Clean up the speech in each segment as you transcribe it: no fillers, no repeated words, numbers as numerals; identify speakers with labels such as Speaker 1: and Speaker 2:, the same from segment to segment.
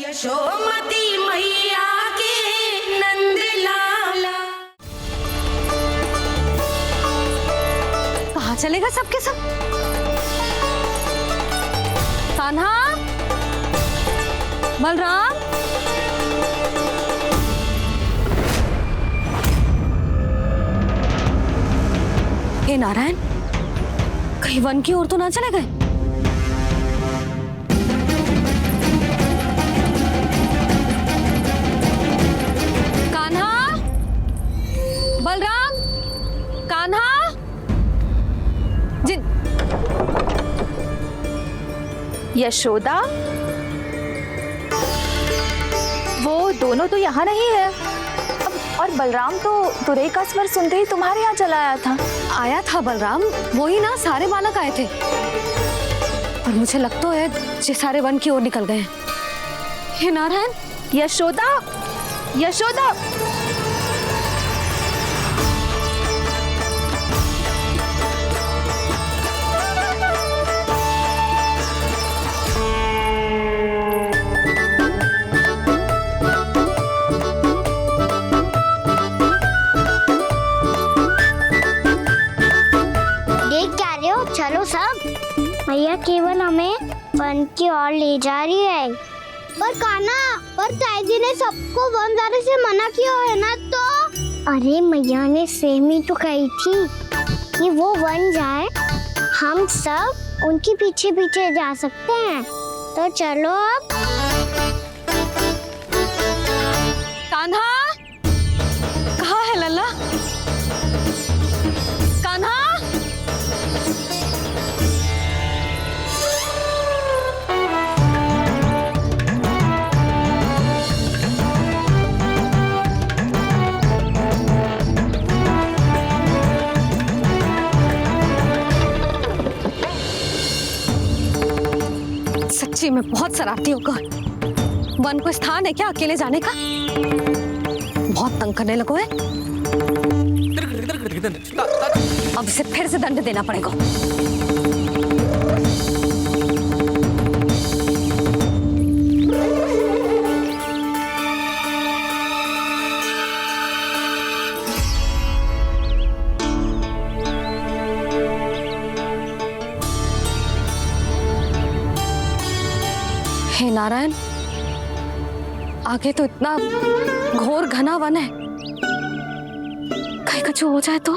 Speaker 1: यशोमती मैया के नंद लाला।
Speaker 2: कहाँ चलेगा सबके सब? कान्हा, बलराम, हे नारायण, कहीं वन की ओर तो ना चले गए? बलराम, कान्हा,
Speaker 3: यशोदा, वो दोनों तो यहाँ नहीं है। और बलराम तो तुरई का स्वर सुनते ही तुम्हारे यहाँ चला आया था।
Speaker 2: आया था बलराम, वही ना सारे बालक आए थे। और मुझे लगता है ये सारे वन की ओर निकल गए। हे नारायण,
Speaker 3: यशोदा, यशोदा,
Speaker 4: चलो सब, मैया केवल हमें वन की ओर ले जा रही है। पर कान्हा, पर ताईजी ने सबको वन जाने से मना किया है ना। तो अरे मैया ने सेम ही तो कही थी कि वो वन जाए, हम सब उनके पीछे पीछे जा सकते हैं। तो चलो अब।
Speaker 2: कान्हा, कहाँ है लल्ला? कान्हा, सच्ची में बहुत शरारती होकर। वन को स्थान है क्या अकेले जाने का? बहुत तंग करने लगो है। अब इसे फिर से दंड देना पड़ेगा। हे नारायण, आगे तो इतना घोर घना वन है, कहीं कुछ हो जाए तो?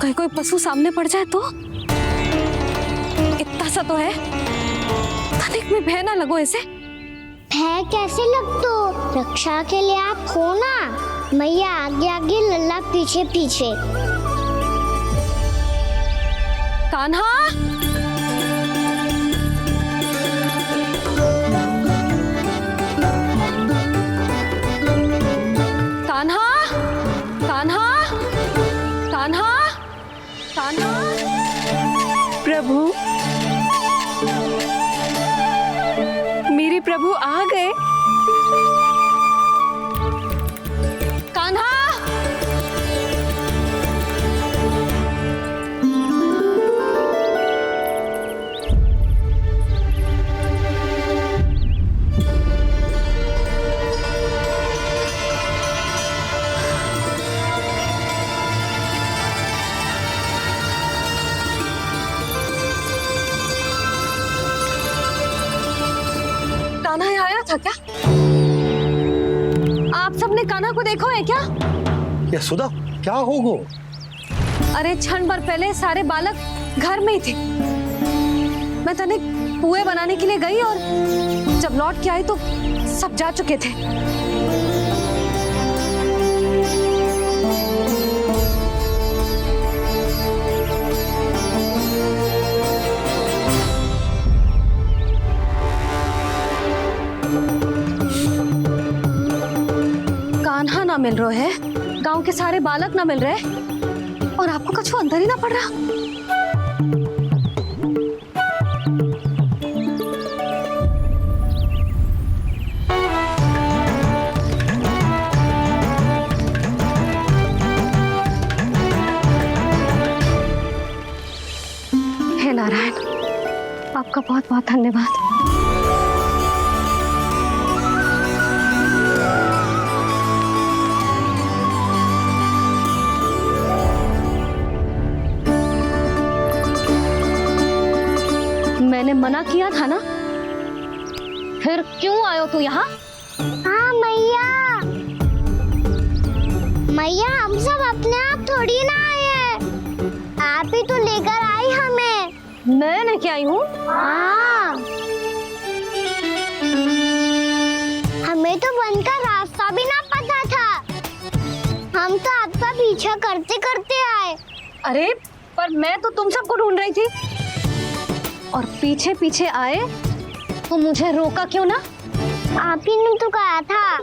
Speaker 2: कहीं कोई पशु सामने पड़ जाए तो? इतना सा तो है, तनिक में भय ना लगो ऐसे।
Speaker 4: भय कैसे लग तो? रक्षा के लिए आप हो ना। मैया आगे आगे, लल्ला पीछे पीछे।
Speaker 2: कान्हा, कान्हा, कान्हा, कान्हा, कान्हा।
Speaker 3: प्रभु, मेरे प्रभु आ गए।
Speaker 2: कान्हा, कान्हा यहाँ आया था क्या? आप सबने कान्हा को देखो है क्या?
Speaker 5: यशोदा, क्या होगो?
Speaker 2: अरे क्षण भर पहले सारे बालक घर में ही थे। मैं तनिक पुए बनाने के लिए गई और जब लौट के आई तो सब जा चुके थे। कान्हा ना मिल रहा है, गांव के सारे बालक ना मिल रहे, और आपको कुछ अंदर ही ना पड़ रहा। हे नारायण, आपका बहुत बहुत धन्यवाद। मैंने मना किया था ना, फिर क्यों आयो तू यहाँ?
Speaker 4: हाँ मैया, मैया हम सब अपने आप थोड़ी ना आए हैं, आप ही तो लेकर आई हमें।
Speaker 2: मैं लेके आई हूँ?
Speaker 4: हाँ, हमें तो वन का रास्ता भी ना पता था, हम तो आपका पीछा करते करते आए।
Speaker 2: अरे पर मैं तो तुम सबको ढूंढ रही थी, और पीछे पीछे आए तो मुझे रोका क्यों ना?
Speaker 4: आप ही ने तो कहा था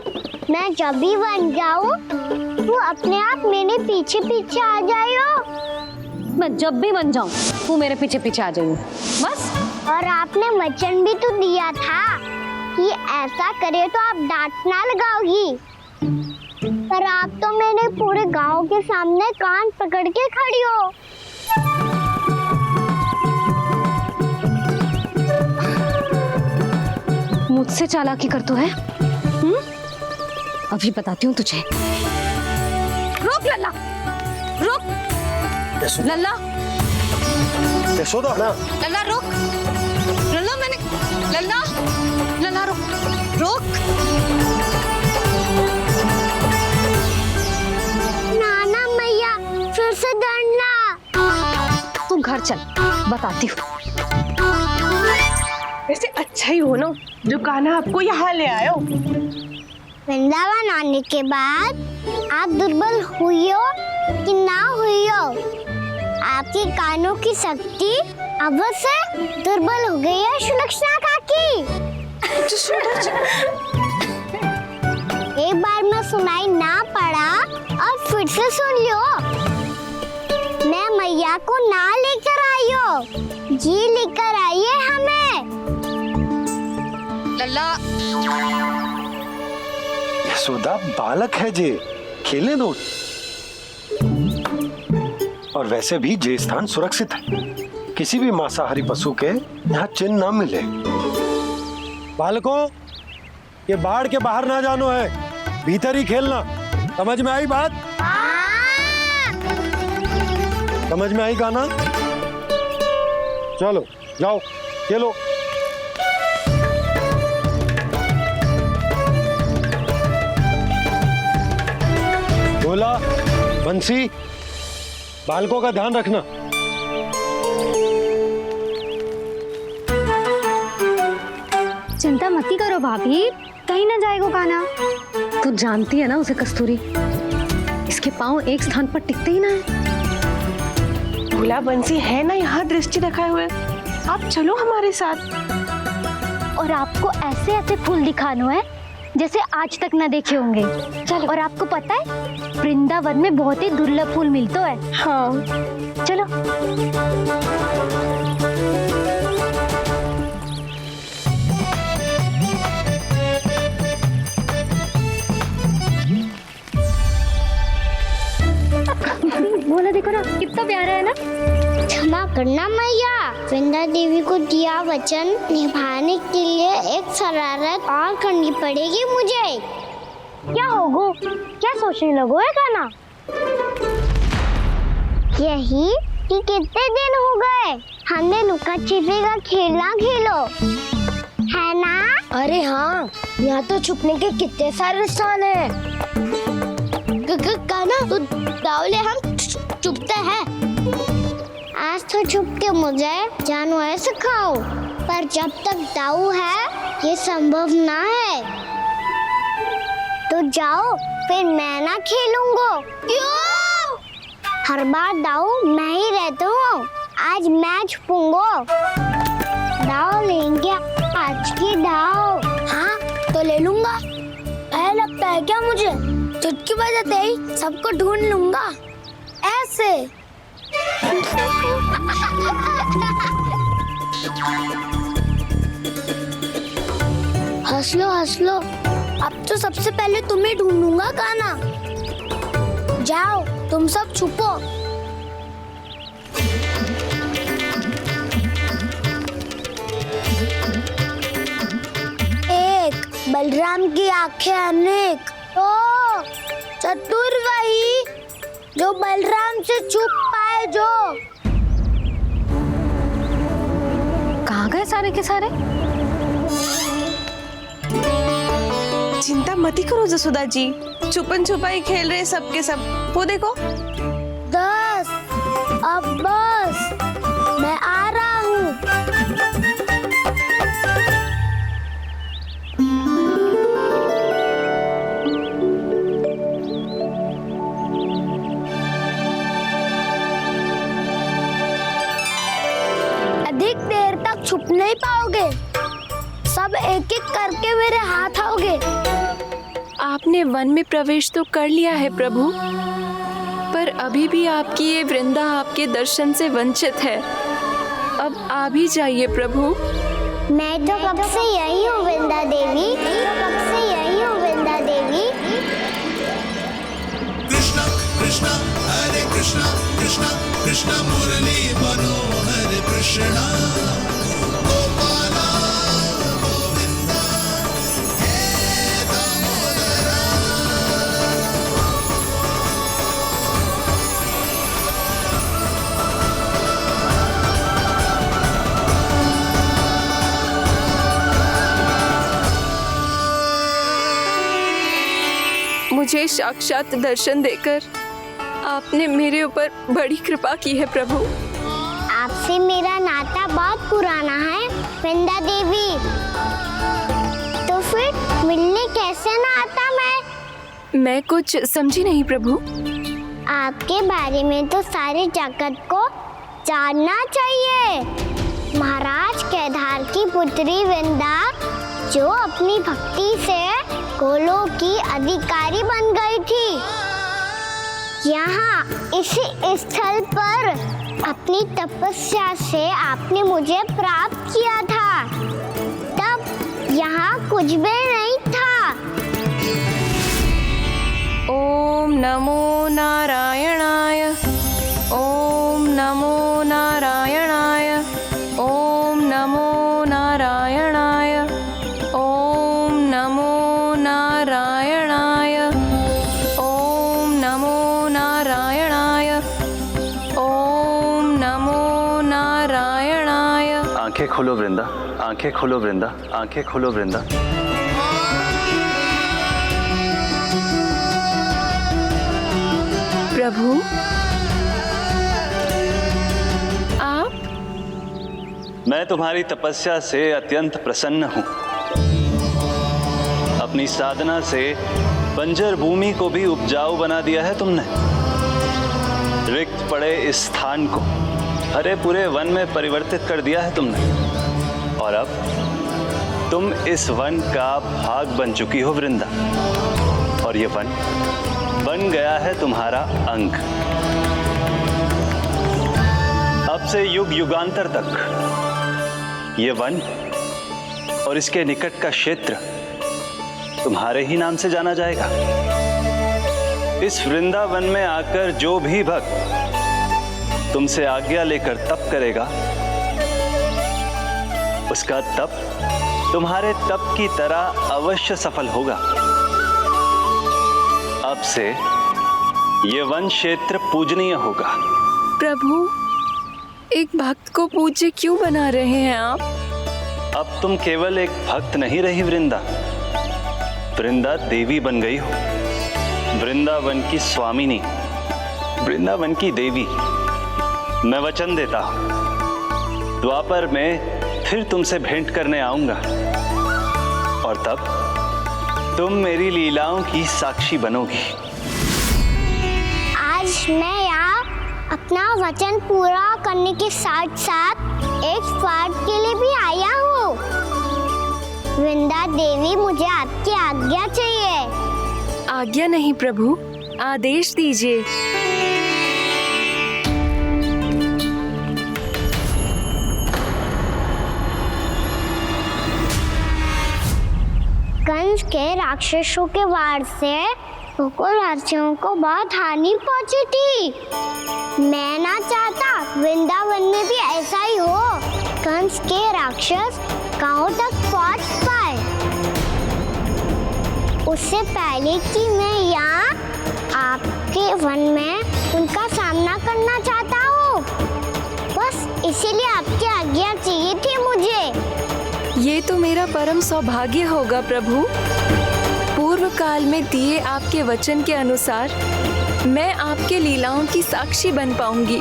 Speaker 4: मैं जब भी बन जाऊं तो अपने आप मेरे पीछे पीछे आ जाइयो।
Speaker 2: मैं जब भी बन जाऊं तू मेरे पीछे पीछे आ जाइयो बस।
Speaker 4: और आपने वचन भी तो दिया था कि ऐसा करे तो आप डांट ना लगाओगी, पर आप तो मेरे पूरे गांव के सामने कान पकड़ के खड़ी हो।
Speaker 2: मुझसे चालाकी कर तो है? अभी बताती हूँ तुझे। रुक लल्ला, रुक लल्ला,
Speaker 5: यशोदा ना,
Speaker 2: लल्ला रुक, लल्ला मैंने, लल्ला, लल्ला रुक, रुक।
Speaker 4: नाना मैया फिर से डरना।
Speaker 2: तू घर चल, बताती हूँ।
Speaker 1: वैसे अच्छा ही हो ना जो कान्हा आपको यहाँ ले आयो।
Speaker 4: वृंदावन आने के बाद आप दुर्बल हुई हो कि ना हुई हो, आपके कानों की शक्ति अब से दुर्बल हो गई है सुलक्षणा काकी। एक बार में सुनाई ना पड़ा और फिर से सुन लो। मैं मैया को ना लेकर आई हो, जी लेकर आई है हमें।
Speaker 2: लल्ला,
Speaker 5: यशोदा बालक है जे, खेलने दो। और वैसे भी जे स्थान सुरक्षित है, किसी भी मांसाहारी पशु के यहाँ चिन्ह ना मिले। बालकों, ये बाढ़ के बाहर ना जानो है, भीतर ही खेलना। समझ में आई बात? समझ में आई कान्हा? चलो जाओ खेलो। बोला बंसी, बालकों का ध्यान रखना।
Speaker 2: चिंता मत करो भाभी, कहीं ना जाएगा कान्हा। तू जानती है ना उसे कस्तूरी, इसके पांव एक स्थान पर टिकते ही ना है।
Speaker 1: भोला बंसी है ना यहाँ दृष्टि रखाए हुए, आप चलो हमारे साथ।
Speaker 3: और आपको ऐसे ऐसे फूल दिखानो है जैसे आज तक न देखे होंगे। चलो। और आपको पता है वृंदावन में बहुत ही दुर्लभ फूल मिलते हैं।
Speaker 1: हाँ
Speaker 3: चलो। बोला देखो ना कितना प्यारा है ना।
Speaker 4: क्षमा करना मैया, वृंदा देवी को दिया वचन निभाने के लिए एक शरारत और करनी पड़ेगी मुझे। क्या होगो, क्या सोचने लगो है कान्हा? यही कि कितने दिन हो गए हमने लुका छिपी का खेलना खेलो, है ना? अरे हाँ, यहाँ तो छुपने के कितने सारे स्थान है। कान्हा तो दावले हम छुपते हैं। आज तो छुप के मुझे जानवर सिखाओ, पर जब तक दाऊ है ये संभव ना है। तो जाओ, फिर मैं ना खेलूंगा। क्यों? हर बार दाऊ मैं ही रहता हूँ, आज मैं छुपूंगा। दाऊ लेंगे आज की दाऊ। हाँ तो ले लूंगा। ऐसा लगता है क्या मुझे? चुटकी बजाते ही सबको ढूंढ लूंगा ऐसे। हंस लो, अब तो सबसे पहले तुम्हें ढूंढूंगा कान्हा। जाओ तुम सब छुपो। बलराम की आंखें अनेक, तो चतुर वही जो बलराम से छुप पाए। जो
Speaker 2: कहाँ गए सारे के सारे?
Speaker 1: चिंता मत करो जसोदा जी, छुपन छुपाई खेल रहे सब के सब। वो देखो
Speaker 4: 10, अब बस, मैं आ रहा हूँ। अधिक देर तक छुप नहीं पाओगे, सब एक एक करके मेरे हाथ आओगे।
Speaker 6: आपने वन में प्रवेश तो कर लिया है प्रभु, पर अभी भी आपकी ये वृंदा आपके दर्शन से वंचित है। अब आ भी जाइए प्रभु।
Speaker 4: मैं तो कब से यही हूँ वृंदा देवी, कब से यही हूँ वृंदा देवी।
Speaker 7: कृष्णा कृष्णा हरे कृष्णा कृष्णा कृष्णा मुरली मनोहर कृष्णा गोपाला गोविंदा हे दामोदरा।
Speaker 6: मुझे साक्षात दर्शन देकर आपने मेरे ऊपर बड़ी कृपा की है प्रभु।
Speaker 4: आपसे मेरा नाता बहुत पुराना है वृंदा देवी, तो फिर मिलने कैसे ना आता
Speaker 6: मैं कुछ समझी नहीं प्रभु।
Speaker 4: आपके बारे में तो सारे जगत को जानना चाहिए। महाराज केदार की पुत्री वृंदा, जो अपनी भक्ति से गोलोक की अधिकारी बन गई थी, यहाँ इसी स्थल पर अपनी तपस्या से आपने मुझे प्राप्त किया था। तब यहाँ कुछ भी नहीं था।
Speaker 6: ओम नमो नारायणाय, ओम नमो नारायणाय, ओम नमो नारायणाय, ओम नमो नारायणाय, ओम नमो नारायणाय, ओम नमो नारायणाय।
Speaker 8: आंखें खोलो वृंदा, आंखें खोलो वृंदा, आंखें खोलो वृंदा।
Speaker 6: प्रभु आप?
Speaker 8: मैं तुम्हारी तपस्या से अत्यंत प्रसन्न हूँ। अपनी साधना से बंजर भूमि को भी उपजाऊ बना दिया है तुमने। रिक्त पड़े इस स्थान को हरे पूरे वन में परिवर्तित कर दिया है तुमने। और अब तुम इस वन का भाग बन चुकी हो वृंदा, और ये वन बन गया है तुम्हारा अंग। अब से युग युगांतर तक ये वन और इसके निकट का क्षेत्र तुम्हारे ही नाम से जाना जाएगा। इस वृंदावन में आकर जो भी भक्त तुमसे आज्ञा लेकर तप करेगा, उसका तप तुम्हारे तप की तरह अवश्य सफल होगा। अब से ये वन क्षेत्र पूजनीय होगा।
Speaker 6: प्रभु, एक भक्त को पूज्य क्यों बना रहे हैं आप?
Speaker 8: अब तुम केवल एक भक्त नहीं रही वृंदा, वृंदा देवी बन गई हो। वृंदावन की स्वामिनी, वृंदावन की देवी। मैं वचन देता हूं, द्वापर में फिर तुमसे भेंट करने आऊंगा, और तब तुम मेरी लीलाओं की साक्षी बनोगी।
Speaker 4: आज मैं यहाँ अपना वचन पूरा करने के साथ साथ एक स्वार्थ के लिए भी आया हूँ। वृंदा देवी, मुझे आपकी आज्ञा चाहिए।
Speaker 6: आज्ञा नहीं प्रभु, आदेश दीजिए।
Speaker 4: कंस के राक्षसों के वार से गोकुलवासियों को बहुत हानि पहुंची थी। मैं ना चाहता वृंदावन में भी ऐसा ही हो। कंस के राक्षस गांव तक पहुंच पाए। उससे पहले कि मैं यहाँ आपके वन में उनका सामना करना चाहता हूँ। बस इसीलिए आपकी आज्ञा चाहिए थी मुझे।
Speaker 6: ये तो मेरा परम सौभाग्य होगा प्रभु। पूर्व काल में दिए आपके वचन के अनुसार मैं आपके लीलाओं की साक्षी बन पाऊंगी।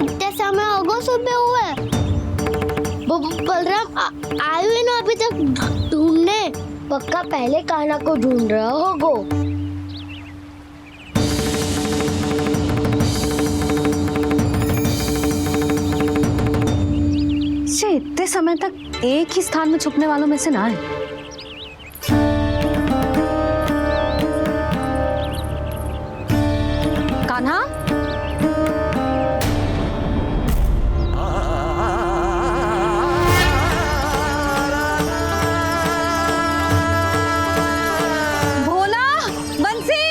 Speaker 4: इतने समय होगा सुबह हुए। बलराम आए हुए ना अभी तक ढूंढने। पक्का पहले कान्हा को ढूंढ रहा होगा।
Speaker 2: इतने समय तक एक ही स्थान में छुपने वालों में से ना है। कान्हा, भोला, बंसी।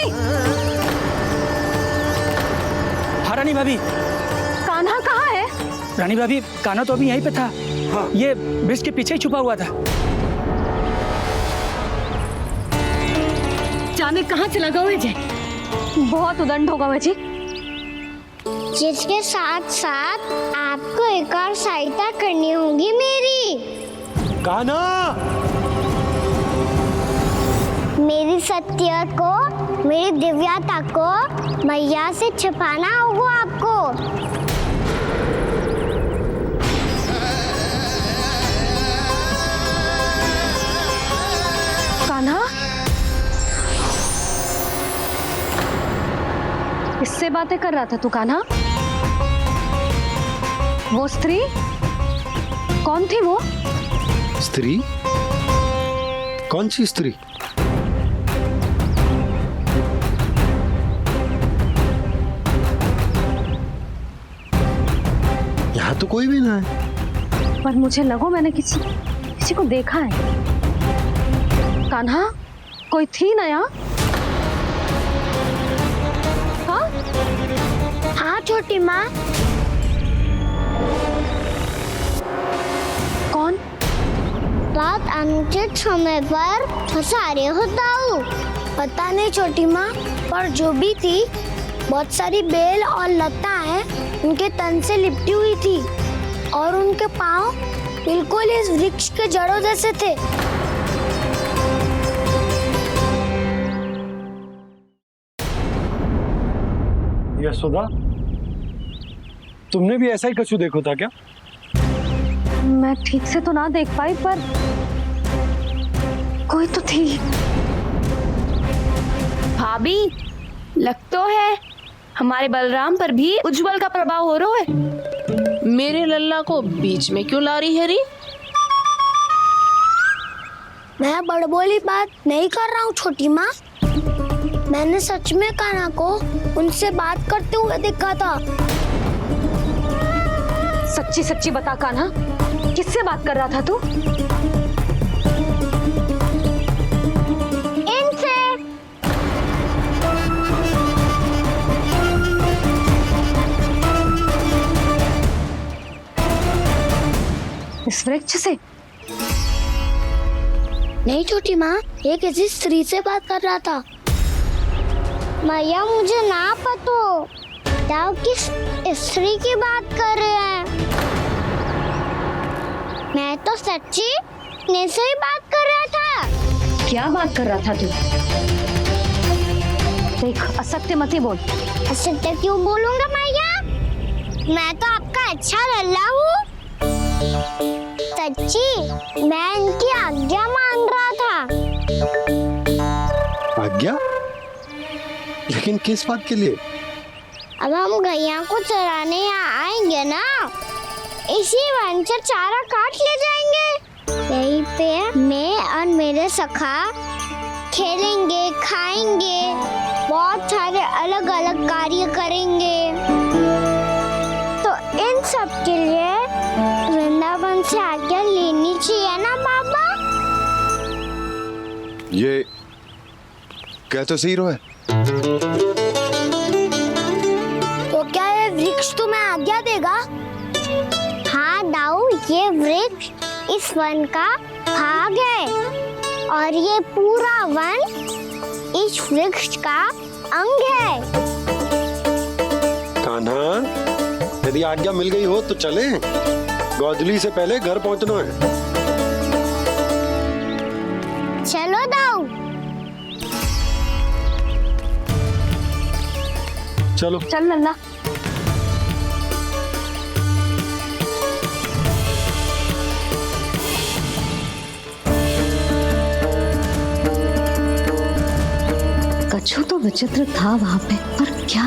Speaker 9: हाँ रानी भाभी।
Speaker 2: कान्हा कहाँ है?
Speaker 9: रानी भाभी, कान्हा तो अभी यहीं पे था। हाँ। ये वृक्ष के पीछे ही छुपा हुआ था।
Speaker 2: जाने कहाँ चला गया वह? बहुत उदंड होगा वह जी।
Speaker 4: जिसके साथ साथ आपको एक और सहायता करनी होगी मेरी।
Speaker 5: कान्हा,
Speaker 4: मेरी सत्य को, मेरी दिव्यता को मैया से छिपाना होगा आपको।
Speaker 2: कान्हा, किससे बातें कर रहा था तू कान्हा? वो स्त्री कौन थी? वो
Speaker 5: स्त्री? कौन सी स्त्री? यहाँ तो कोई भी ना है।
Speaker 2: पर मुझे लगो मैंने किसी को देखा है। कान्हा, कोई थी ना यहाँ? हाँ?
Speaker 4: हाँ छोटी माँ।
Speaker 2: कौन?
Speaker 4: रात अनुचित समय पर फंसारे होता हूँ। पता नहीं छोटी माँ, पर जो भी थी बहुत सारी बेल और लताएं उनके तन से लिपटी हुई थी और उनके पाँव बिल्कुल इस वृक्ष के जड़ों जैसे थे।
Speaker 5: यशोदा, तुमने भी ऐसा ही कछु देखो था क्या?
Speaker 2: मैं ठीक से तो ना देख पाई, पर कोई तो थी।
Speaker 10: भाभी, लग तो है हमारे बलराम पर भी उज्जवल का प्रभाव हो रहा है।
Speaker 1: मेरे लल्ला को बीच में क्यों ला रही है री?
Speaker 4: मैं बड़बोली बात नहीं कर रहा हूँ छोटी माँ। मैंने सच में कान्हा को उनसे बात करते हुए देखा था।
Speaker 2: सच्ची सच्ची बता कान्हा, किससे बात कर रहा था तू?
Speaker 4: इनसे।
Speaker 2: इस वृक्ष से?
Speaker 4: नहीं छोटी माँ, ये किसी स्त्री से बात कर रहा था। मैया मुझे ना पतो क्या किस स्त्री की बात कर रहे हैं। मैं तो सच्ची ने से ही बात कर रहा था।
Speaker 2: क्या बात कर रहा था तू? देख, असत्य मत ही बोल।
Speaker 4: असत्य क्यों बोलूंगा मैया? मैं तो आपका अच्छा लल्ला हूँ। सच्ची मैं इनकी आज्ञा मान रहा था।
Speaker 5: आज्ञा? लेकिन किस बात के लिए?
Speaker 4: अब हम गैया को चराने यहाँ आएंगे ना, इसी वन से चारा काट ले जाएंगे। यहीं पे मैं और मेरे सखा खेलेंगे, खाएंगे, बहुत सारे अलग अलग कार्य करेंगे। तो इन सब के लिए वृंदावन से आज्ञा लेनी चाहिए ना बाबा?
Speaker 11: ये कह तो सही रहा है।
Speaker 4: तो क्या ये वृक्ष तुम्हें आज्ञा देगा? इस वन का भाग है और ये पूरा वन इस वृक्ष का अंग है।
Speaker 5: कान्हा, यदि आज्ञा मिल गई हो तो चलें। गोधूली से पहले घर पहुंचना है।
Speaker 4: चलो दाऊ।
Speaker 5: चलो
Speaker 2: चल लल्ला। कछु तो विचित्र था वहां पे, पर क्या?